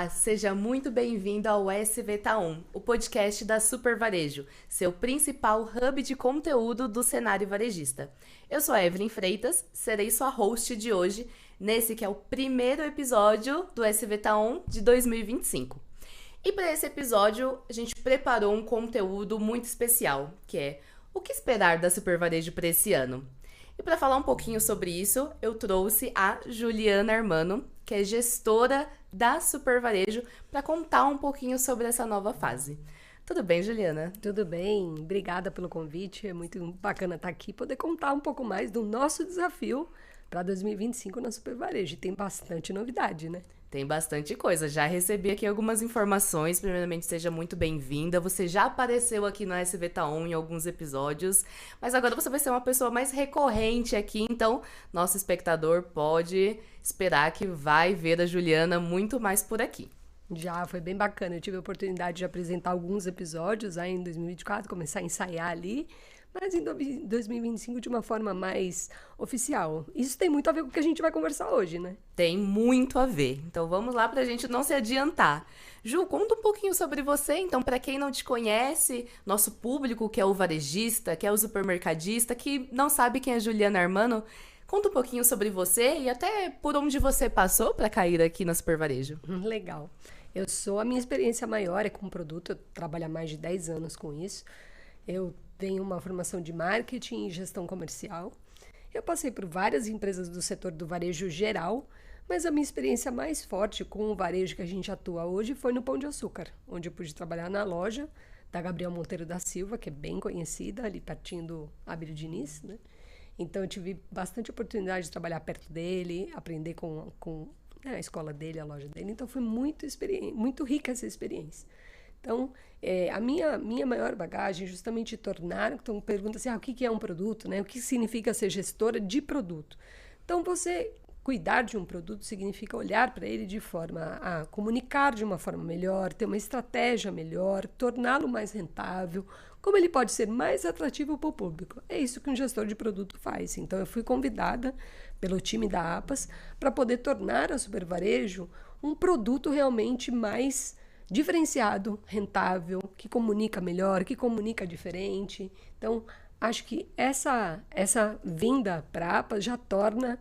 Olá, seja muito bem-vindo ao SV Taon, o podcast da Super Varejo, seu principal hub de conteúdo do cenário varejista. Eu sou a Evelyn Freitas, serei sua host de hoje, nesse que é o primeiro episódio do SV Taon de 2025. E para esse episódio, a gente preparou um conteúdo muito especial, que é o que esperar da Super Varejo para esse ano. E para falar um pouquinho sobre isso, eu trouxe a Juliana Armano, que é gestora da Super Varejo, para contar um pouquinho sobre essa nova fase. Tudo bem, Juliana? Tudo bem, obrigada pelo convite, é muito bacana estar aqui, poder contar um pouco mais do nosso desafio para 2025 na Super Varejo. E tem bastante novidade, né? Tem bastante coisa, já recebi aqui algumas informações, primeiramente seja muito bem-vinda, você já apareceu aqui no SV Taon em alguns episódios, mas agora você vai ser uma pessoa mais recorrente aqui, então nosso espectador pode esperar que vai ver a Juliana muito mais por aqui. Já foi bem bacana, eu tive a oportunidade de apresentar alguns episódios aí em 2024, começar a ensaiar ali, mas em 2025 de uma forma mais oficial. Isso tem muito a ver com o que a gente vai conversar hoje, né? Tem muito a ver. Então vamos lá para a gente não se adiantar. Ju, conta um pouquinho sobre você. Então, para quem não te conhece, nosso público que é o varejista, que é o supermercadista, que não sabe quem é Juliana Armano, conta um pouquinho sobre você e até por onde você passou para cair aqui na Super Varejo. Legal. A minha experiência maior é com produto, eu trabalho há mais de 10 anos com isso. Eu tenho uma formação de marketing e gestão comercial. Eu passei por várias empresas do setor do varejo geral, mas a minha experiência mais forte com o varejo que a gente atua hoje foi no Pão de Açúcar, onde eu pude trabalhar na loja da Gabriel Monteiro da Silva, que é bem conhecida, ali pertinho do Abílio Diniz, né? Então eu tive bastante oportunidade de trabalhar perto dele, aprender com a escola dele, a loja dele. Então foi muito rica essa experiência. Então, a minha maior bagagem é justamente tornar... Então, pergunta assim, o que é um produto, né? O que significa ser gestora de produto? Então, você cuidar de um produto significa olhar para ele de forma a comunicar de uma forma melhor, ter uma estratégia melhor, torná-lo mais rentável, como ele pode ser mais atrativo para o público. É isso que um gestor de produto faz. Então, eu fui convidada pelo time da APAS para poder tornar a Super Varejo um produto realmente mais diferenciado, rentável, que comunica melhor, que comunica diferente. Então, acho que essa vinda para a APAS já torna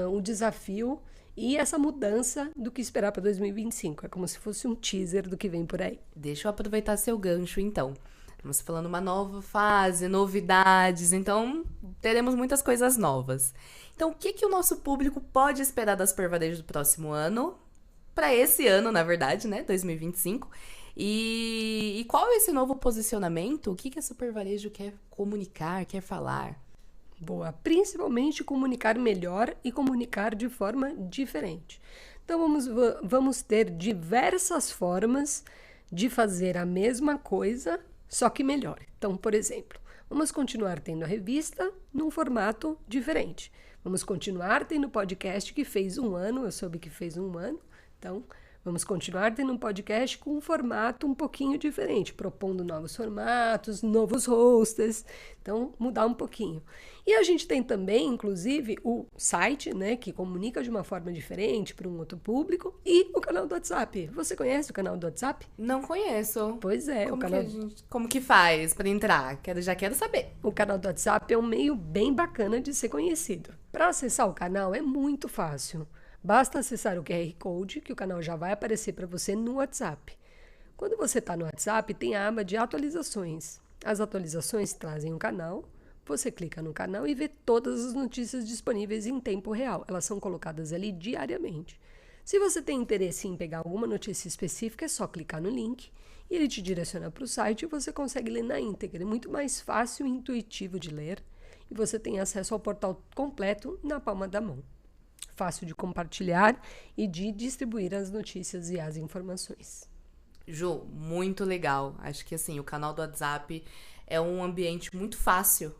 um desafio e essa mudança do que esperar para 2025. É como se fosse um teaser do que vem por aí. Deixa eu aproveitar seu gancho, então. Estamos falando uma nova fase, novidades, então teremos muitas coisas novas. Então, o que o nosso público pode esperar da Super Varejo do próximo ano? Para esse ano, na verdade, né, 2025. E qual é esse novo posicionamento? O que a Super Varejo quer comunicar, quer falar? Boa, principalmente comunicar melhor e comunicar de forma diferente. Então, vamos ter diversas formas de fazer a mesma coisa, só que melhor. Então, por exemplo, vamos continuar tendo a revista num formato diferente. Vamos continuar tendo o podcast que fez 1 ano, eu soube que fez 1 ano. Então, vamos continuar tendo um podcast com um formato um pouquinho diferente, propondo novos formatos, novos hosts, então mudar um pouquinho. E a gente tem também, inclusive, o site, né, que comunica de uma forma diferente para um outro público, e o canal do WhatsApp. Você conhece o canal do WhatsApp? Não conheço. Pois é. Como que faz para entrar? Já quero saber. O canal do WhatsApp é um meio bem bacana de ser conhecido. Para acessar o canal é muito fácil. Basta acessar o QR Code, que o canal já vai aparecer para você no WhatsApp. Quando você está no WhatsApp, tem a aba de atualizações. As atualizações trazem um canal, você clica no canal e vê todas as notícias disponíveis em tempo real. Elas são colocadas ali diariamente. Se você tem interesse em pegar alguma notícia específica, é só clicar no link e ele te direciona para o site e você consegue ler na íntegra. É muito mais fácil e intuitivo de ler e você tem acesso ao portal completo na palma da mão. Fácil de compartilhar e de distribuir as notícias e as informações. Ju, muito legal. Acho que assim, o canal do WhatsApp é um ambiente muito fácil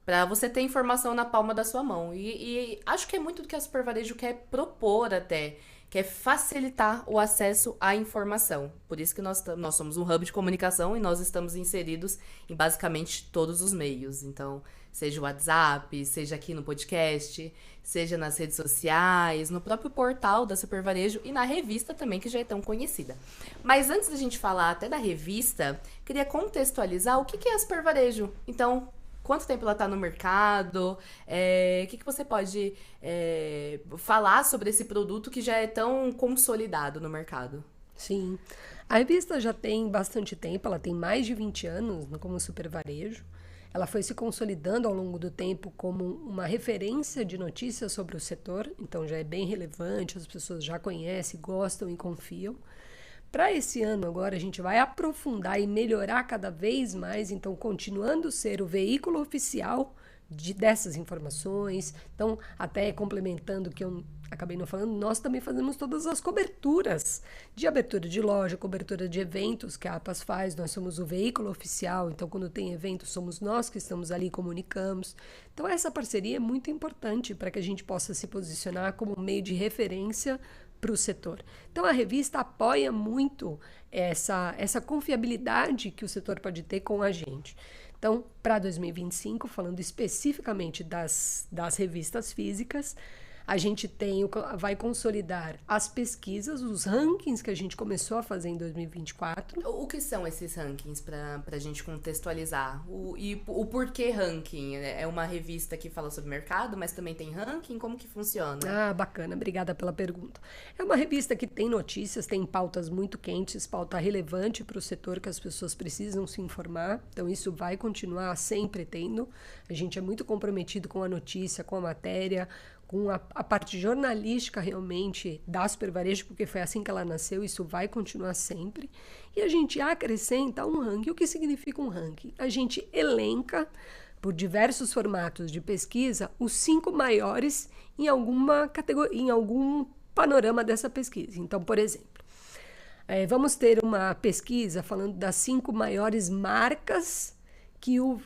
para você ter informação na palma da sua mão. E acho que é muito do que a Super Varejo quer propor até, que é facilitar o acesso à informação. Por isso que nós somos um hub de comunicação e nós estamos inseridos em basicamente todos os meios. Então, seja o WhatsApp, seja aqui no podcast, seja nas redes sociais, no próprio portal da Super Varejo e na revista também, que já é tão conhecida. Mas antes da gente falar até da revista, queria contextualizar o que é a Super Varejo. Então, quanto tempo ela está no mercado? O que você pode falar sobre esse produto que já é tão consolidado no mercado? Sim, a revista já tem bastante tempo, ela tem mais de 20 anos como Super Varejo. Ela foi se consolidando ao longo do tempo como uma referência de notícias sobre o setor, então já é bem relevante, as pessoas já conhecem, gostam e confiam. Para esse ano agora a gente vai aprofundar e melhorar cada vez mais, então continuando a ser o veículo oficial dessas informações. Então, até complementando o que eu acabei não falando, nós também fazemos todas as coberturas de abertura de loja, cobertura de eventos que a APAS faz, nós somos o veículo oficial, então quando tem evento somos nós que estamos ali e comunicamos. Então essa parceria é muito importante para que a gente possa se posicionar como um meio de referência para o setor. Então a revista apoia muito essa confiabilidade que o setor pode ter com a gente. Então, para 2025, falando especificamente das revistas físicas, a gente vai consolidar as pesquisas, os rankings que a gente começou a fazer em 2024. O que são esses rankings, para a gente contextualizar? O porquê ranking? É uma revista que fala sobre mercado, mas também tem ranking? Como que funciona? Ah, bacana. Obrigada pela pergunta. É uma revista que tem notícias, tem pautas muito quentes, pauta relevante para o setor que as pessoas precisam se informar. Então, isso vai continuar sempre tendo. A gente é muito comprometido com a notícia, com a matéria, com a parte jornalística realmente da Super Varejo, porque foi assim que ela nasceu, isso vai continuar sempre. E a gente acrescenta um ranking. O que significa um ranking? A gente elenca, por diversos formatos de pesquisa, os 5 maiores em alguma categoria, em algum panorama dessa pesquisa. Então, por exemplo, vamos ter uma pesquisa falando das 5 maiores marcas que o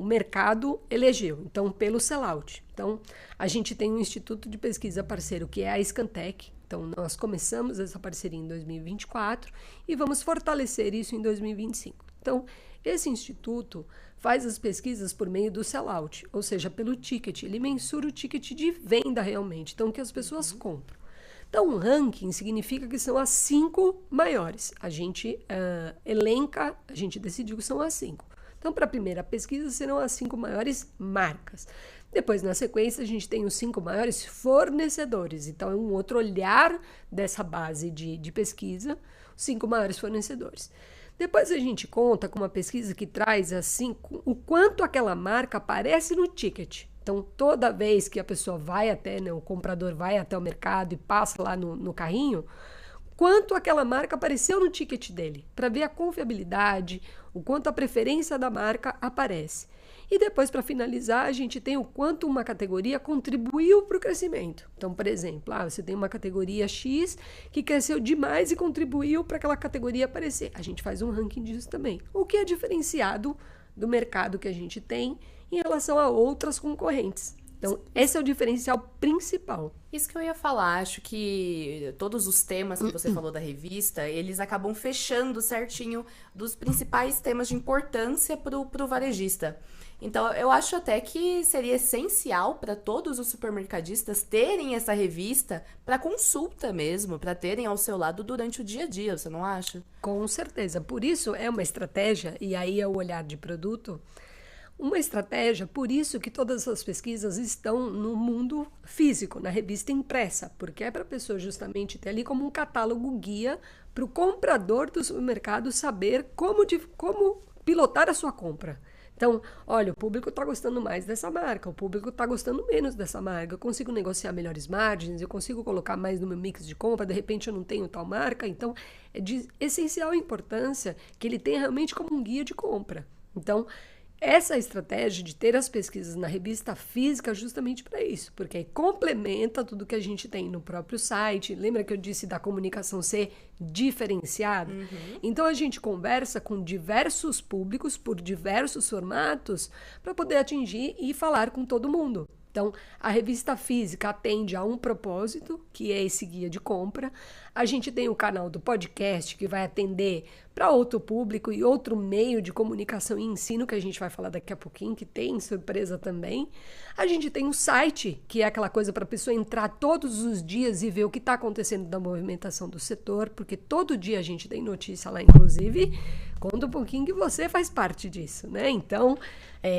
mercado elegeu, então pelo sellout. Então, a gente tem um instituto de pesquisa parceiro que é a Scantec. Então, nós começamos essa parceria em 2024 e vamos fortalecer isso em 2025. Então, esse instituto faz as pesquisas por meio do sellout, ou seja, pelo ticket. Ele mensura o ticket de venda realmente, então que as pessoas compram. Então, um ranking significa que são as 5 maiores. A gente elenca, a gente decidiu que são as 5. Então, para a primeira pesquisa, serão as 5 maiores marcas. Depois, na sequência, a gente tem os 5 maiores fornecedores. Então, é um outro olhar dessa base de pesquisa, os 5 maiores fornecedores. Depois, a gente conta com uma pesquisa que traz o quanto aquela marca aparece no ticket. Então, toda vez que a pessoa vai até, o comprador vai até o mercado e passa lá no carrinho, quanto aquela marca apareceu no ticket dele, para ver a confiabilidade, o quanto a preferência da marca aparece. E depois, para finalizar, a gente tem o quanto uma categoria contribuiu para o crescimento. Então, por exemplo, você tem uma categoria X que cresceu demais e contribuiu para aquela categoria aparecer. A gente faz um ranking disso também. O que é diferenciado do mercado que a gente tem em relação a outras concorrentes. Então, esse é o diferencial principal. Isso que eu ia falar, acho que todos os temas que você falou da revista, eles acabam fechando certinho dos principais temas de importância para o varejista. Então, eu acho até que seria essencial para todos os supermercadistas terem essa revista para consulta mesmo, para terem ao seu lado durante o dia a dia, você não acha? Com certeza. Por isso, é uma estratégia, e aí é o olhar de produto, uma estratégia, por isso que todas essas pesquisas estão no mundo físico, na revista impressa, porque é para a pessoa justamente ter ali como um catálogo guia para o comprador do supermercado saber como pilotar a sua compra. Então, olha, o público está gostando mais dessa marca, o público está gostando menos dessa marca, eu consigo negociar melhores margens, eu consigo colocar mais no meu mix de compra, de repente eu não tenho tal marca, então é de essencial importância que ele tenha realmente como um guia de compra. Então, essa estratégia de ter as pesquisas na revista física é justamente para isso, porque aí complementa tudo que a gente tem no próprio site. Lembra que eu disse da comunicação ser diferenciada? Uhum. Então, a gente conversa com diversos públicos, por diversos formatos, para poder atingir e falar com todo mundo. Então, a revista física atende a um propósito, que é esse guia de compra. A gente tem o canal do podcast, que vai atender para outro público e outro meio de comunicação e ensino, que a gente vai falar daqui a pouquinho, que tem surpresa também. A gente tem o site, que é aquela coisa para a pessoa entrar todos os dias e ver o que está acontecendo da movimentação do setor, porque todo dia a gente tem notícia lá, inclusive. Conta um pouquinho que você faz parte disso, né? Então,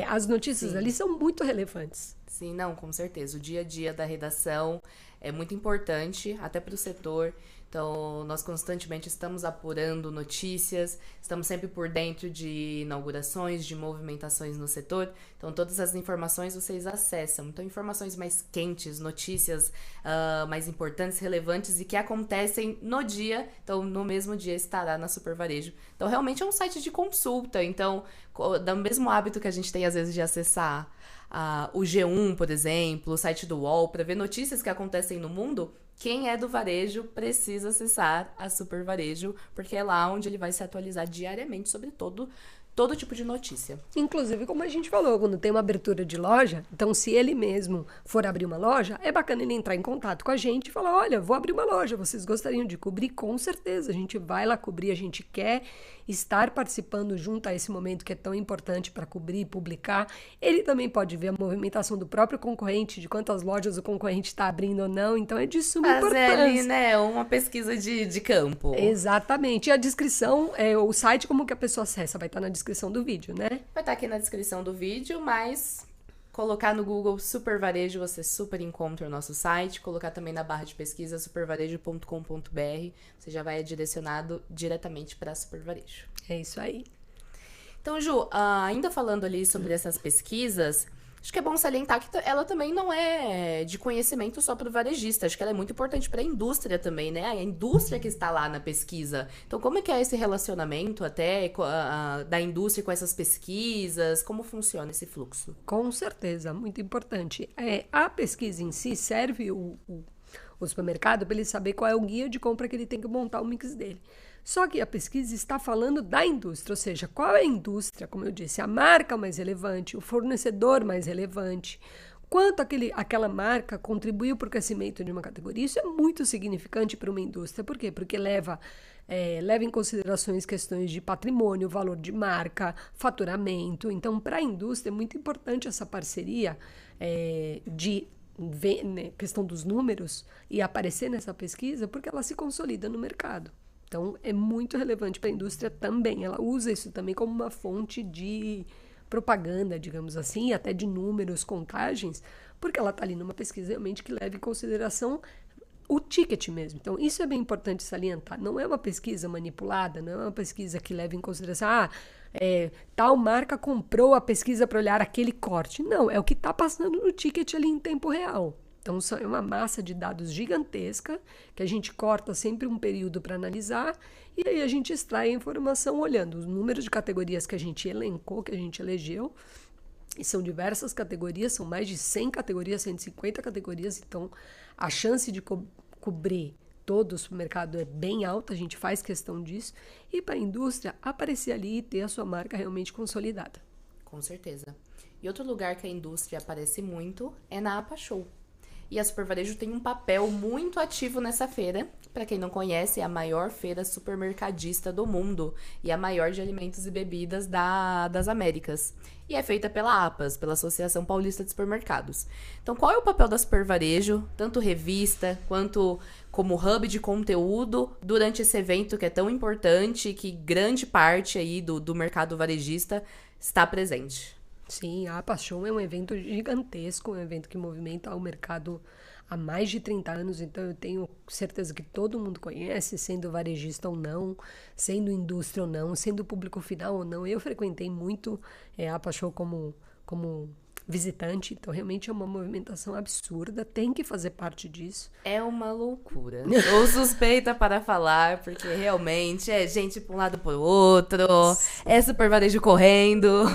as notícias ali são muito relevantes. Sim, não, com certeza. O dia a dia da redação é muito importante, até para o setor. Então, nós constantemente estamos apurando notícias, estamos sempre por dentro de inaugurações, de movimentações no setor. Então, todas as informações vocês acessam. Então, informações mais quentes, notícias mais importantes, relevantes e que acontecem no dia. Então, no mesmo dia estará na Super Varejo. Então, realmente é um site de consulta. Então, do mesmo hábito que a gente tem, às vezes, de acessar o G1, por exemplo, o site do UOL, para ver notícias que acontecem no mundo, quem é do varejo precisa acessar a Super Varejo, porque é lá onde ele vai se atualizar diariamente sobre todo tipo de notícia. Inclusive, como a gente falou, quando tem uma abertura de loja, então se ele mesmo for abrir uma loja, é bacana ele entrar em contato com a gente e falar, olha, vou abrir uma loja, vocês gostariam de cobrir? Com certeza, a gente vai lá cobrir, a gente quer estar participando junto a esse momento que é tão importante para cobrir e publicar. Ele também pode ver a movimentação do próprio concorrente, de quantas lojas o concorrente está abrindo ou não, então é de suma importância. Ali, né, uma pesquisa de campo. Exatamente, e a descrição, o site, como que a pessoa acessa, vai estar na descrição do vídeo, né? Vai estar aqui na descrição do vídeo, mas colocar no Google Super Varejo, você super encontra o nosso site. Colocar também na barra de pesquisa supervarejo.com.br, você já vai direcionado diretamente para Super Varejo. É isso aí. Então, Ju, ainda falando ali sobre essas pesquisas, acho que é bom salientar que ela também não é de conhecimento só para o varejista. Acho que ela é muito importante para a indústria também, né? A indústria que está lá na pesquisa. Então, como é que é esse relacionamento até da indústria com essas pesquisas? Como funciona esse fluxo? Com certeza, muito importante. A pesquisa em si serve o supermercado para ele saber qual é o guia de compra que ele tem que montar o mix dele. Só que a pesquisa está falando da indústria, ou seja, qual é a indústria, como eu disse, a marca mais relevante, o fornecedor mais relevante, quanto aquela marca contribuiu para o crescimento de uma categoria. Isso é muito significante para uma indústria. Por quê? Porque leva em considerações questões de patrimônio, valor de marca, faturamento. Então, para a indústria é muito importante essa parceria questão dos números e aparecer nessa pesquisa, porque ela se consolida no mercado. Então, é muito relevante para a indústria também. Ela usa isso também como uma fonte de propaganda, digamos assim, até de números, contagens, porque ela está ali numa pesquisa realmente que leva em consideração o ticket mesmo. Então, isso é bem importante salientar. Não é uma pesquisa manipulada, não é uma pesquisa que leva em consideração, tal marca comprou a pesquisa para olhar aquele corte. Não, é o que está passando no ticket ali em tempo real. Então, é uma massa de dados gigantesca, que a gente corta sempre um período para analisar, e aí a gente extrai a informação olhando os números de categorias que a gente elencou, que a gente elegeu, e são diversas categorias, são mais de 100 categorias, 150 categorias, então a chance de cobrir todo o supermercado é bem alta, a gente faz questão disso, e para a indústria aparecer ali e ter a sua marca realmente consolidada. Com certeza. E outro lugar que a indústria aparece muito é na APA Show. E a Super Varejo tem um papel muito ativo nessa feira. Para quem não conhece, é a maior feira supermercadista do mundo e a maior de alimentos e bebidas das Américas. E é feita pela APAS, pela Associação Paulista de Supermercados. Então, qual é o papel da Super Varejo, tanto revista quanto como hub de conteúdo, durante esse evento que é tão importante e que grande parte aí do mercado varejista está presente? Sim, a APA Show é um evento gigantesco, um evento que movimenta o mercado há mais de 30 anos, então eu tenho certeza que todo mundo conhece, sendo varejista ou não, sendo indústria ou não, sendo público final ou não. Eu frequentei muito a APA Show como visitante, então realmente é uma movimentação absurda, tem que fazer parte disso. É uma loucura. Sou suspeita para falar, porque realmente é gente para um lado para o outro, é super varejo correndo,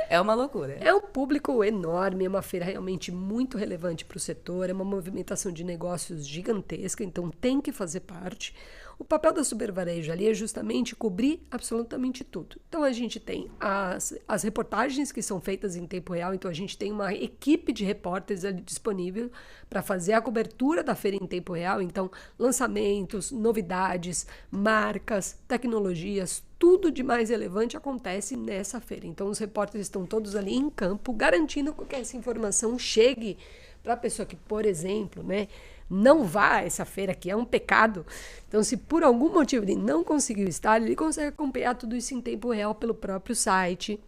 é uma loucura. É um público enorme, é uma feira realmente muito relevante para o setor, é uma movimentação de negócios gigantesca, então tem que fazer parte. O papel da Supervarejo ali é justamente cobrir absolutamente tudo. Então, a gente tem as reportagens que são feitas em tempo real, então a gente tem uma equipe de repórteres ali disponível para fazer a cobertura da feira em tempo real, então lançamentos, novidades, marcas, tecnologias, tudo de mais relevante acontece nessa feira. Então, os repórteres estão todos ali em campo, garantindo que essa informação chegue para a pessoa que, por exemplo, né, não vá a essa feira, que é um pecado. Então, se por algum motivo ele não conseguiu estar, ele consegue acompanhar tudo isso em tempo real pelo próprio site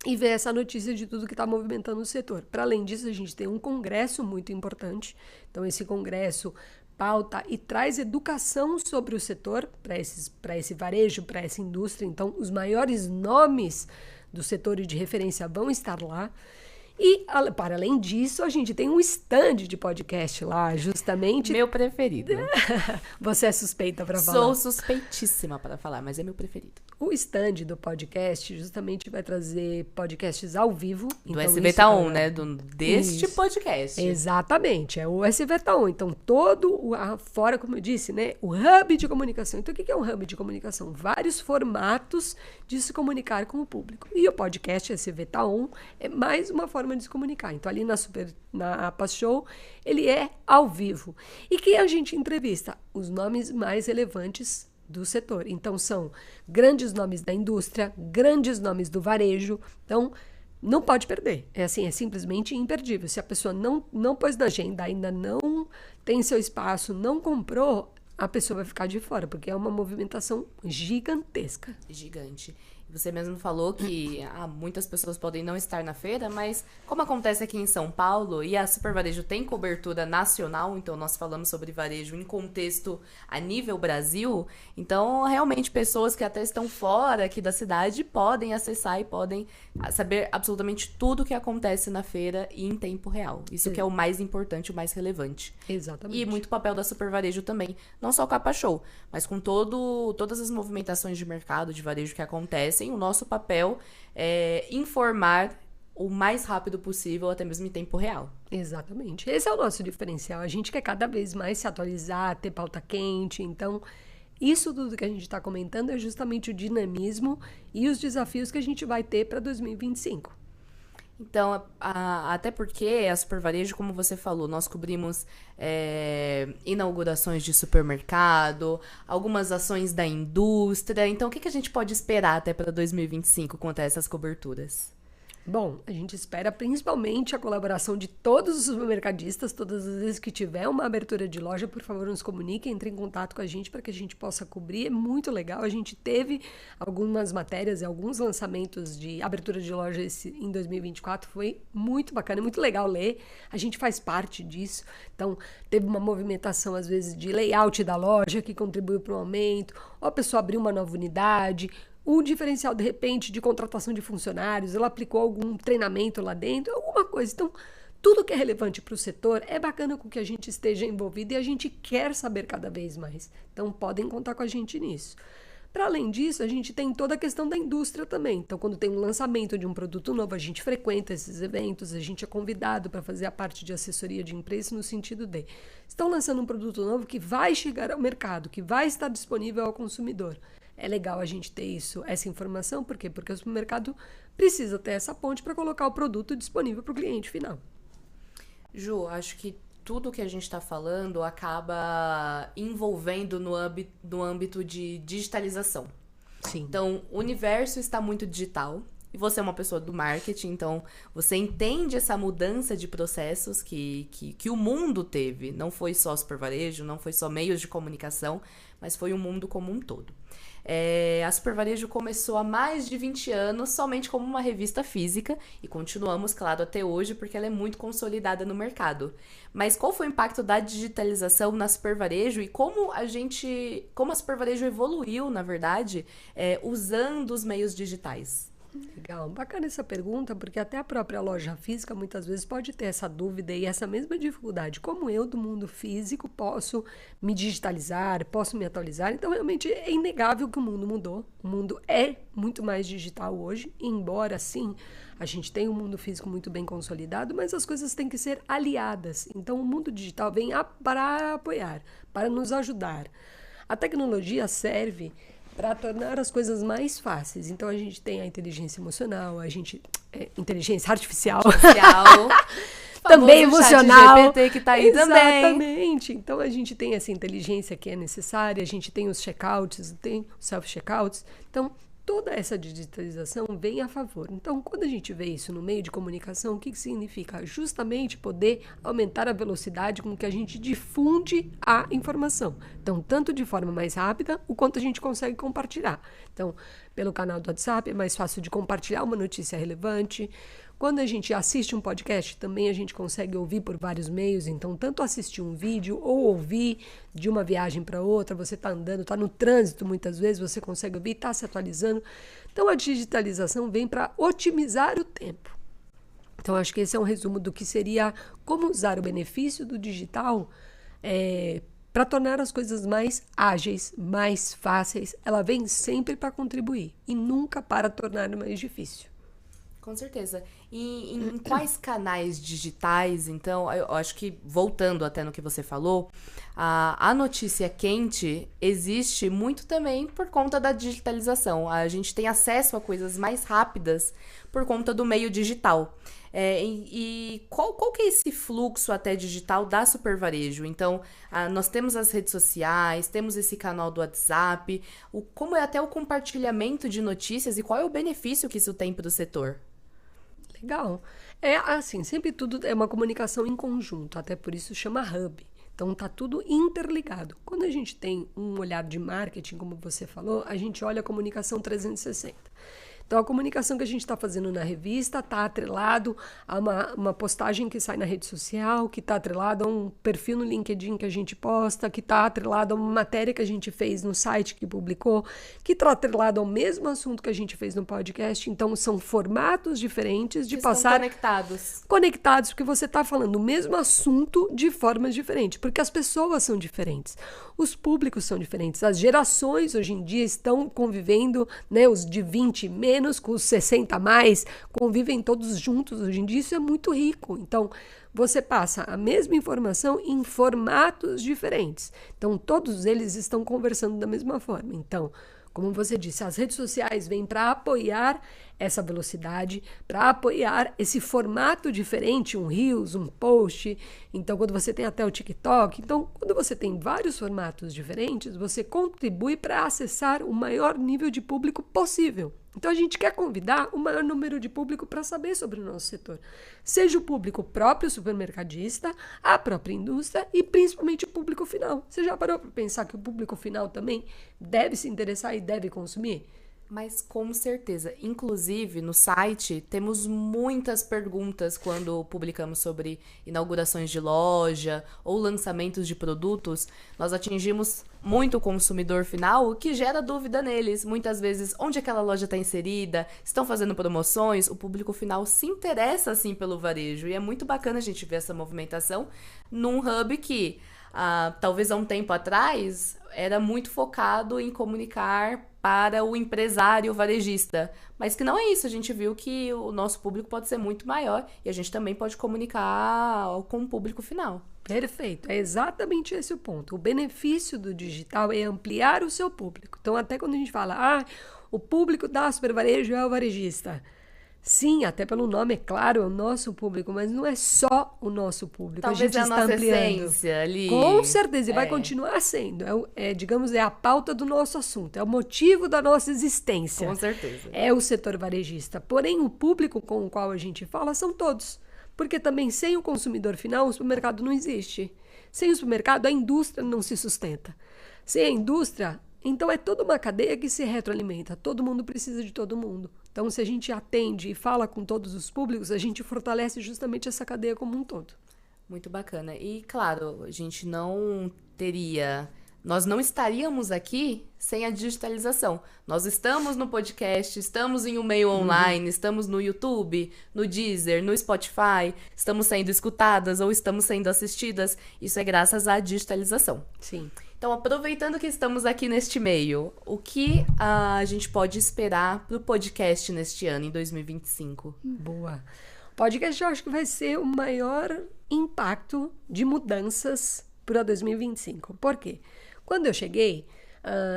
e ver essa notícia de tudo que está movimentando o setor. Para além disso, a gente tem um congresso muito importante. Então, esse congresso pauta e traz educação sobre o setor para esse varejo, para essa indústria. Então, os maiores nomes do setor e de referência vão estar lá. E, para além disso, a gente tem um stand de podcast lá, justamente... Meu preferido. Você é suspeita para falar. Sou suspeitíssima para falar, mas é meu preferido. O stand do podcast justamente vai trazer podcasts ao vivo. Do então, SVT1, né? Deste isso. podcast. Exatamente, é o SVT1. Então, fora, como eu disse, né? O hub de comunicação. Então, o que é um hub de comunicação? Vários formatos de se comunicar com o público. E o podcast SVT1 é mais uma forma de se comunicar. Então, ali na Pass Show, ele é ao vivo. E quem a gente entrevista? Os nomes mais relevantes do setor. Então, são grandes nomes da indústria, grandes nomes do varejo. Então, não pode perder. É assim, é simplesmente imperdível. Se a pessoa não pôs na agenda, ainda não tem seu espaço, não comprou, a pessoa vai ficar de fora, porque é uma movimentação gigantesca. Gigante. Você mesmo falou que muitas pessoas podem não estar na feira, mas como acontece aqui em São Paulo e a Supervarejo tem cobertura nacional, então nós falamos sobre varejo em contexto a nível Brasil, então realmente pessoas que até estão fora aqui da cidade podem acessar e podem saber absolutamente tudo o que acontece na feira e em tempo real. Isso que é o mais importante, o mais relevante. Exatamente. E muito papel da Supervarejo também, não só o Capa Show, mas com todas as movimentações de mercado, de varejo que acontecem. O nosso papel é informar o mais rápido possível, até mesmo em tempo real. Exatamente. Esse é o nosso diferencial. A gente quer cada vez mais se atualizar, ter pauta quente. Então, isso tudo que a gente está comentando é justamente o dinamismo e os desafios que a gente vai ter para 2025. Então, até porque a Supervarejo, como você falou, nós cobrimos inaugurações de supermercado, algumas ações da indústria. Então, o que a gente pode esperar até para 2025 quanto a essas coberturas? Bom, a gente espera principalmente a colaboração de todos os supermercadistas. Todas as vezes que tiver uma abertura de loja, por favor, nos comuniquem, entrem em contato com a gente para que a gente possa cobrir. É muito legal. A gente teve algumas matérias e alguns lançamentos de abertura de loja em 2024. Foi muito bacana, muito legal ler. A gente faz parte disso. Então, teve uma movimentação, às vezes, de layout da loja que contribuiu para o aumento. Ou a pessoa abriu uma nova unidade, um diferencial, de repente, de contratação de funcionários, ela aplicou algum treinamento lá dentro, alguma coisa. Então, tudo que é relevante para o setor é bacana com que a gente esteja envolvido e a gente quer saber cada vez mais. Então, podem contar com a gente nisso. Para além disso, a gente tem toda a questão da indústria também. Então, quando tem um lançamento de um produto novo, a gente frequenta esses eventos, a gente é convidado para fazer a parte de assessoria de imprensa no sentido de estão lançando um produto novo que vai chegar ao mercado, que vai estar disponível ao consumidor. É legal a gente ter essa informação, por quê? Porque o supermercado precisa ter essa ponte para colocar o produto disponível para o cliente final. Ju, acho que tudo que a gente está falando acaba envolvendo no âmbito de digitalização. Sim. Então, o universo está muito digital. E você é uma pessoa do marketing, então você entende essa mudança de processos que o mundo teve. Não foi só Supervarejo, não foi só meios de comunicação, mas foi o mundo como um todo. A Supervarejo começou há mais de 20 anos somente como uma revista física e continuamos, claro, até hoje, porque ela é muito consolidada no mercado. Mas qual foi o impacto da digitalização na Supervarejo e como a Supervarejo evoluiu, na verdade, usando os meios digitais? Legal, bacana essa pergunta, porque até a própria loja física muitas vezes pode ter essa dúvida e essa mesma dificuldade. Como eu, do mundo físico, posso me digitalizar, posso me atualizar? Então, realmente, é inegável que o mundo mudou. O mundo é muito mais digital hoje, embora, sim, a gente tenha um mundo físico muito bem consolidado, mas as coisas têm que ser aliadas. Então, o mundo digital vem para apoiar, para nos ajudar A tecnologia serve para tornar as coisas mais fáceis. Então, a gente tem a inteligência emocional, inteligência artificial. Também emocional. ChatGPT que tá aí também. Exatamente. Então, a gente tem essa inteligência que é necessária, a gente tem os checkouts, tem os self-checkouts. Então, toda essa digitalização vem a favor. Então, quando a gente vê isso no meio de comunicação, o que significa? Justamente poder aumentar a velocidade com que a gente difunde a informação. Então, tanto de forma mais rápida, o quanto a gente consegue compartilhar. Então, pelo canal do WhatsApp, é mais fácil de compartilhar uma notícia relevante. Quando a gente assiste um podcast, também a gente consegue ouvir por vários meios. Então, tanto assistir um vídeo ou ouvir de uma viagem para outra, você está andando, está no trânsito, muitas vezes você consegue ouvir, está se atualizando. Então, a digitalização vem para otimizar o tempo. Então, acho que esse é um resumo do que seria como usar o benefício do digital para tornar as coisas mais ágeis, mais fáceis. Ela vem sempre para contribuir e nunca para tornar mais difícil. Com certeza. E em quais canais digitais, então, eu acho que, voltando até no que você falou, a notícia quente existe muito também por conta da digitalização. A gente tem acesso a coisas mais rápidas por conta do meio digital. E qual que é esse fluxo até digital da Supervarejo? Então, nós temos as redes sociais, temos esse canal do WhatsApp, como é até o compartilhamento de notícias e qual é o benefício que isso tem para o setor? Legal. É assim, sempre tudo é uma comunicação em conjunto, até por isso chama hub. Então tá tudo interligado. Quando a gente tem um olhar de marketing, como você falou, a gente olha a comunicação 360. Então, a comunicação que a gente está fazendo na revista está atrelado a uma postagem que sai na rede social, que está atrelado a um perfil no LinkedIn que a gente posta, que está atrelado a uma matéria que a gente fez no site que publicou, que está atrelado ao mesmo assunto que a gente fez no podcast. Então, são formatos diferentes de passar... Conectados, porque você está falando o mesmo assunto de formas diferentes, porque as pessoas são diferentes, os públicos são diferentes, as gerações hoje em dia estão convivendo, né, os de 20 menos com os 60 mais, convivem todos juntos hoje em dia, isso é muito rico. Então, você passa a mesma informação em formatos diferentes. Então, todos eles estão conversando da mesma forma. Então, como você disse, as redes sociais vêm para apoiar essa velocidade, para apoiar esse formato diferente, um Reels, um post. Então, quando você tem até o TikTok, então, quando você tem vários formatos diferentes, você contribui para acessar o maior nível de público possível. Então, a gente quer convidar o maior número de público para saber sobre o nosso setor. Seja o público próprio supermercadista, a própria indústria e principalmente o público final. Você já parou para pensar que o público final também deve se interessar e deve consumir? Mas com certeza. Inclusive, no site, temos muitas perguntas quando publicamos sobre inaugurações de loja ou lançamentos de produtos. Nós atingimos muito o consumidor final, o que gera dúvida neles. Muitas vezes, onde aquela loja está inserida, estão fazendo promoções, o público final se interessa, assim, pelo varejo. E é muito bacana a gente ver essa movimentação num hub que, talvez há um tempo atrás, era muito focado em comunicar para o empresário varejista, mas que não é isso. A gente viu que o nosso público pode ser muito maior e a gente também pode comunicar com o público final. Perfeito, é exatamente esse o ponto. O benefício do digital é ampliar o seu público. Então, até quando a gente fala, o público da Supervarejo é o varejista. Sim, até pelo nome, é claro, é o nosso público, mas não é só o nosso público. Talvez a gente está ampliando. Essência ali. Com certeza, e vai continuar sendo. Digamos, é a pauta do nosso assunto, é o motivo da nossa existência. Com certeza. É o setor varejista. Porém, o público com o qual a gente fala são todos. Porque também, sem o consumidor final, o supermercado não existe. Sem o supermercado, a indústria não se sustenta. Sem a indústria, então é toda uma cadeia que se retroalimenta. Todo mundo precisa de todo mundo. Então, se a gente atende e fala com todos os públicos, a gente fortalece justamente essa cadeia como um todo. Muito bacana. E, claro, a gente nós não estaríamos aqui sem a digitalização. Nós estamos no podcast, estamos em um meio online, estamos no YouTube, no Deezer, no Spotify, estamos sendo escutadas ou estamos sendo assistidas. Isso é graças à digitalização. Sim. Então, aproveitando que estamos aqui neste meio, o que a gente pode esperar para o podcast neste ano, em 2025? Boa. O podcast eu acho que vai ser o maior impacto de mudanças para 2025. Por quê? Quando eu cheguei,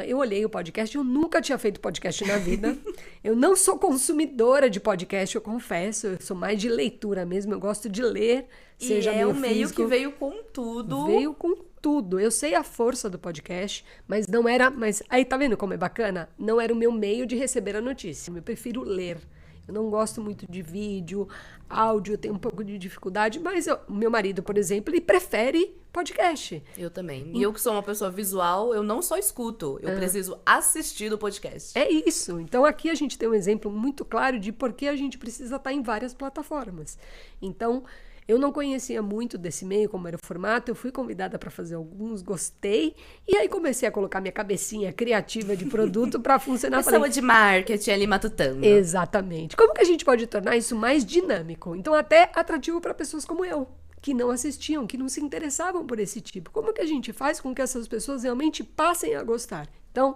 eu olhei o podcast, eu nunca tinha feito podcast na vida. Eu não sou consumidora de podcast, eu confesso. Eu sou mais de leitura mesmo, eu gosto de ler. Seja é meio um meio físico. que veio com tudo. Veio com tudo. Eu sei a força do podcast, mas não era... Mas aí, tá vendo como é bacana? Não era o meu meio de receber a notícia. Eu prefiro ler. Eu não gosto muito de vídeo, áudio, eu tenho um pouco de dificuldade, mas o meu marido, por exemplo, ele prefere podcast. Eu também. E eu que sou uma pessoa visual, eu não só escuto, eu preciso assistir o podcast. É isso. Então aqui a gente tem um exemplo muito claro de por que a gente precisa estar em várias plataformas. Então, eu não conhecia muito desse meio, como era o formato, eu fui convidada para fazer alguns, gostei, e aí comecei a colocar minha cabecinha criativa de produto para funcionar. Pessoa de marketing ali matutando. Exatamente. Como que a gente pode tornar isso mais dinâmico? Então até atrativo para pessoas como eu, que não assistiam, que não se interessavam por esse tipo. Como que a gente faz com que essas pessoas realmente passem a gostar? Então,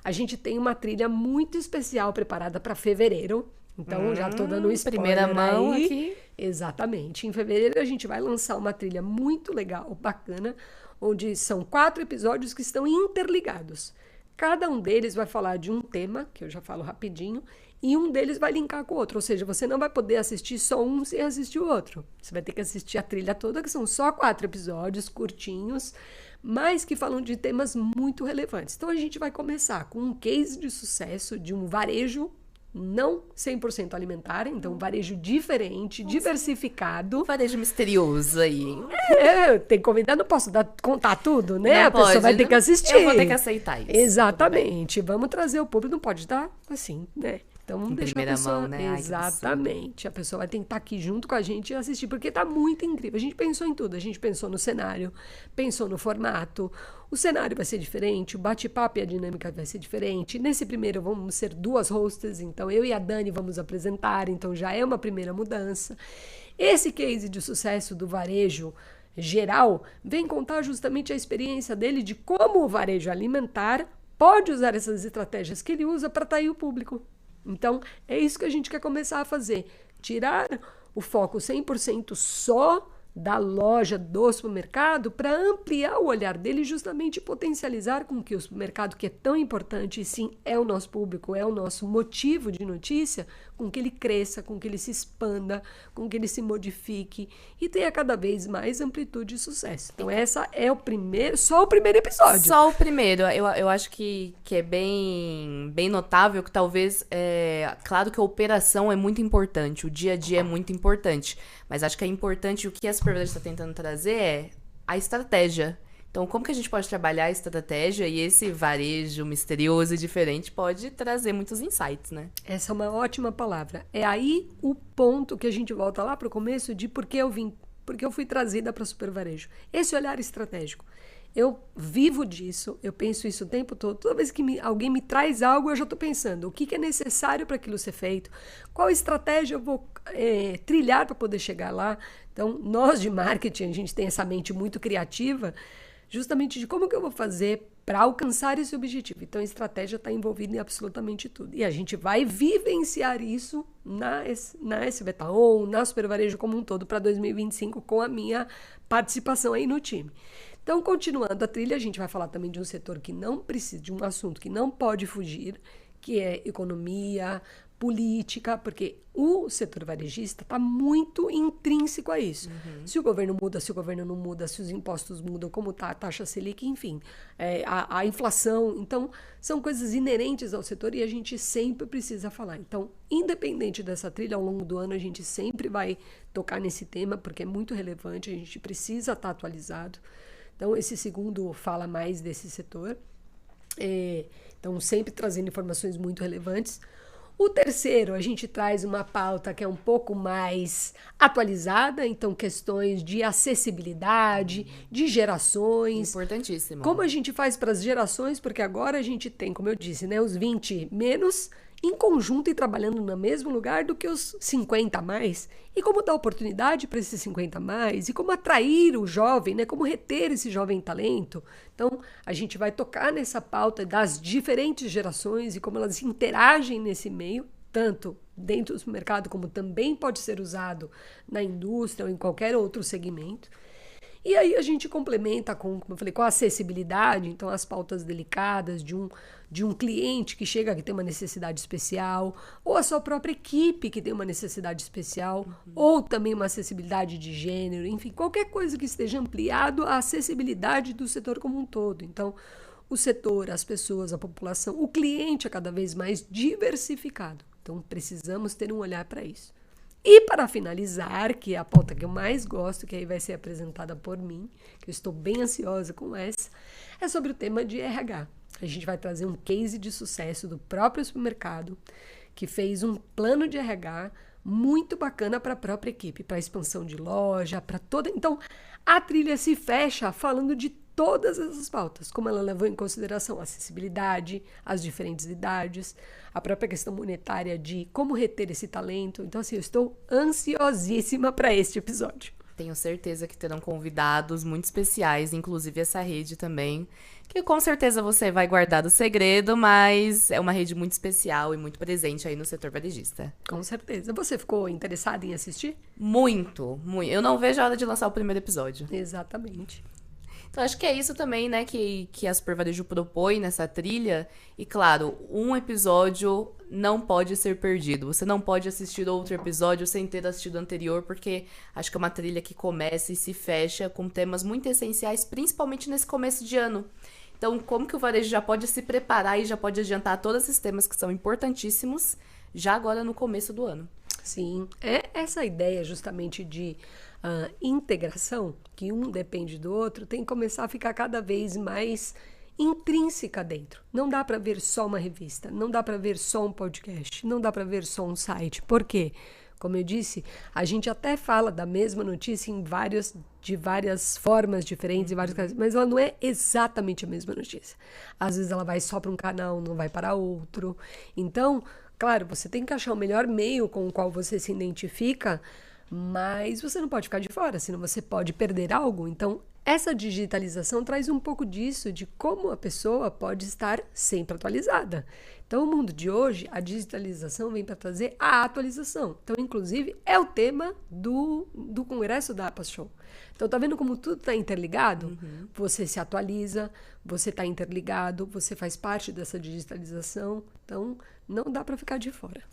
a gente tem uma trilha muito especial preparada para fevereiro. Então, já tô dando um spoiler primeira mão aí. aqui. Exatamente. Em fevereiro, a gente vai lançar uma trilha muito legal, bacana, onde são 4 episódios que estão interligados. Cada um deles vai falar de um tema, que eu já falo rapidinho, e um deles vai linkar com o outro. Ou seja, você não vai poder assistir só um sem assistir o outro. Você vai ter que assistir a trilha toda, que são só 4 episódios curtinhos, mas que falam de temas muito relevantes. Então, a gente vai começar com um case de sucesso de um varejo não 100% alimentar, então um varejo diferente, diversificado. Varejo misterioso aí, hein? Tem que convidar, não posso contar tudo, né? Não a pessoa pode, vai ter não. que assistir. Eu vou ter que aceitar isso. Exatamente. Vamos trazer o público, não pode dar assim, né? Então, Em deixa a primeira pessoa... mão, né? Ai, que Exatamente. A pessoa vai ter que estar aqui junto com a gente e assistir, porque tá muito incrível. A gente pensou em tudo. A gente pensou no cenário, pensou no formato. O cenário vai ser diferente, o bate-papo e a dinâmica vai ser diferente. Nesse primeiro vamos ser 2 hosts, então eu e a Dani vamos apresentar, então já é uma primeira mudança. Esse case de sucesso do varejo geral vem contar justamente a experiência dele de como o varejo alimentar pode usar essas estratégias que ele usa para atrair o público. Então, é isso que a gente quer começar a fazer. Tirar o foco 100% só da loja do supermercado para ampliar o olhar dele e justamente potencializar com que o supermercado, que é tão importante, e sim, é o nosso público, é o nosso motivo de notícia, com que ele cresça, com que ele se expanda, com que ele se modifique e tenha cada vez mais amplitude e sucesso. Então, essa é só o primeiro episódio. Só o primeiro. Eu acho que é bem notável que talvez, claro que a operação é muito importante, o dia a dia é muito importante, mas acho que é importante, o que a Supervarejo está tentando trazer é a estratégia. Então, como que a gente pode trabalhar a estratégia e esse varejo misterioso e diferente pode trazer muitos insights, né? Essa é uma ótima palavra. É aí o ponto que a gente volta lá para o começo de porque eu fui trazida para Supervarejo. Esse olhar estratégico. Eu vivo disso, eu penso isso o tempo todo. Toda vez que alguém me traz algo, eu já estou pensando o que é necessário para aquilo ser feito, qual estratégia eu vou trilhar para poder chegar lá. Então, nós de marketing, a gente tem essa mente muito criativa, justamente de como que eu vou fazer para alcançar esse objetivo. Então, a estratégia está envolvida em absolutamente tudo. E a gente vai vivenciar isso na SVTaon, na Supervarejo como um todo para 2025, com a minha participação aí no time. Então, continuando a trilha, a gente vai falar também de um setor que não precisa, de um assunto que não pode fugir, que é economia, política, porque o setor varejista está muito intrínseco a isso. Se o governo muda, se o governo não muda, se os impostos mudam, como está a taxa Selic, enfim, a inflação. Então, são coisas inerentes ao setor e a gente sempre precisa falar. Então, independente dessa trilha, ao longo do ano, a gente sempre vai tocar nesse tema, porque é muito relevante, a gente precisa estar atualizado. Então, esse segundo fala mais desse setor. Então, sempre trazendo informações muito relevantes. O terceiro, a gente traz uma pauta que é um pouco mais atualizada, então questões de acessibilidade, de gerações. Importantíssimo. Como a gente faz para as gerações, porque agora a gente tem, como eu disse, né, os 20 menos em conjunto e trabalhando no mesmo lugar do que os 50 a mais. E como dar oportunidade para esses 50 a mais, e como atrair o jovem, né? Como reter esse jovem talento. Então, a gente vai tocar nessa pauta das diferentes gerações e como elas interagem nesse meio, tanto dentro do mercado como também pode ser usado na indústria ou em qualquer outro segmento. E aí a gente complementa com, como eu falei, com a acessibilidade, então as pautas delicadas de um cliente que chega que tem uma necessidade especial, ou a sua própria equipe que tem uma necessidade especial, ou também uma acessibilidade de gênero, enfim, qualquer coisa que esteja ampliado a acessibilidade do setor como um todo. Então, o setor, as pessoas, a população, o cliente é cada vez mais diversificado. Então, precisamos ter um olhar para isso. E para finalizar, que é a pauta que eu mais gosto, que aí vai ser apresentada por mim, que eu estou bem ansiosa com essa, é sobre o tema de RH. A gente vai trazer um case de sucesso do próprio supermercado, que fez um plano de RH muito bacana para a própria equipe, para a expansão de loja, para toda... Então, a trilha se fecha falando de todas essas pautas, como ela levou em consideração a acessibilidade, as diferentes idades, a própria questão monetária de como reter esse talento. Então, assim, eu estou ansiosíssima para este episódio. Tenho certeza que terão convidados muito especiais, inclusive essa rede também, que com certeza você vai guardar do segredo, mas é uma rede muito especial e muito presente aí no setor varejista. Com certeza. Você ficou interessada em assistir? Muito, muito. Eu não vejo a hora de lançar o primeiro episódio. Exatamente. Então, acho que é isso também, né, que a Super Varejo propõe nessa trilha. E, claro, um episódio não pode ser perdido. Você não pode assistir outro episódio sem ter assistido o anterior, porque acho que é uma trilha que começa e se fecha com temas muito essenciais, principalmente nesse começo de ano. Então, como que o varejo já pode se preparar e já pode adiantar todos esses temas que são importantíssimos já agora no começo do ano? Sim, é essa ideia justamente de integração, que um depende do outro, tem que começar a ficar cada vez mais intrínseca dentro. Não dá para ver só uma revista, não dá para ver só um podcast, não dá para ver só um site. Por quê? Como eu disse, a gente até fala da mesma notícia de várias formas diferentes, em vários casos, mas ela não é exatamente a mesma notícia. Às vezes ela vai só para um canal, não vai para outro. Então, claro, você tem que achar o melhor meio com o qual você se identifica, mas você não pode ficar de fora, senão você pode perder algo. Então, essa digitalização traz um pouco disso, de como a pessoa pode estar sempre atualizada. Então, o mundo de hoje, a digitalização vem para trazer a atualização. Então, inclusive, é o tema do congresso da APAS Show. Então, tá vendo como tudo está interligado? Uhum. Você se atualiza, você está interligado, você faz parte dessa digitalização. Então, não dá para ficar de fora.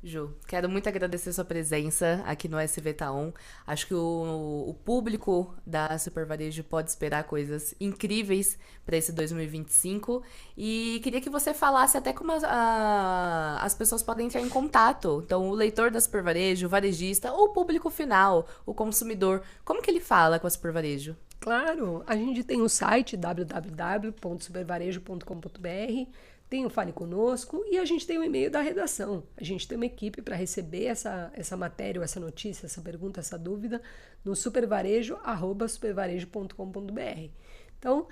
Ju, quero muito agradecer sua presença aqui no SV Taon. Acho que o público da Super Varejo pode esperar coisas incríveis para esse 2025. E queria que você falasse até como as pessoas podem entrar em contato. Então, o leitor da Super Varejo, o varejista, ou o público final, o consumidor, como que ele fala com a Super Varejo? Claro, a gente tem o site www.supervarejo.com.br, tem o Fale Conosco e a gente tem o e-mail da redação. A gente tem uma equipe para receber essa matéria, ou essa notícia, essa pergunta, essa dúvida no supervarejo@supervarejo.com.br. Então,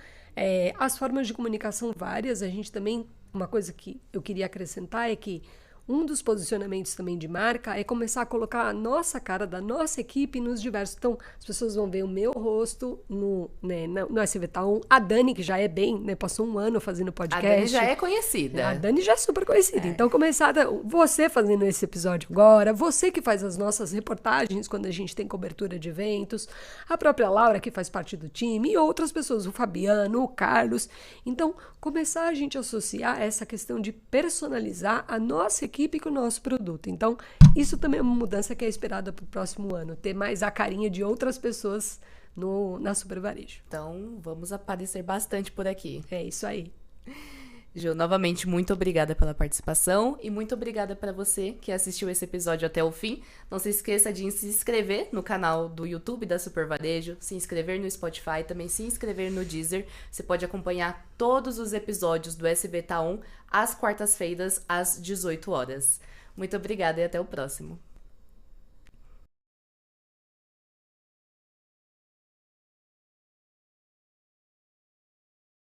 as formas de comunicação várias. A gente também, uma coisa que eu queria acrescentar é que um dos posicionamentos também de marca é começar a colocar a nossa cara da nossa equipe nos diversos. Então, as pessoas vão ver o meu rosto no SV Taon. A Dani, que já é passou um ano fazendo podcast. A Dani já é conhecida. A Dani já é super conhecida. Então, você fazendo esse episódio agora, você que faz as nossas reportagens quando a gente tem cobertura de eventos, a própria Laura, que faz parte do time, e outras pessoas, o Fabiano, o Carlos. Então, começar a gente a associar essa questão de personalizar a nossa equipe com o nosso produto. Então, isso também é uma mudança que é esperada para o próximo ano, ter mais a carinha de outras pessoas na Super Varejo. Então, vamos aparecer bastante por aqui. É isso aí. Ju, novamente, muito obrigada pela participação e muito obrigada para você que assistiu esse episódio até o fim. Não se esqueça de se inscrever no canal do YouTube da Super Varejo, se inscrever no Spotify, também se inscrever no Deezer. Você pode acompanhar todos os episódios do SV Taon às quartas-feiras, às 18 horas. Muito obrigada e até o próximo.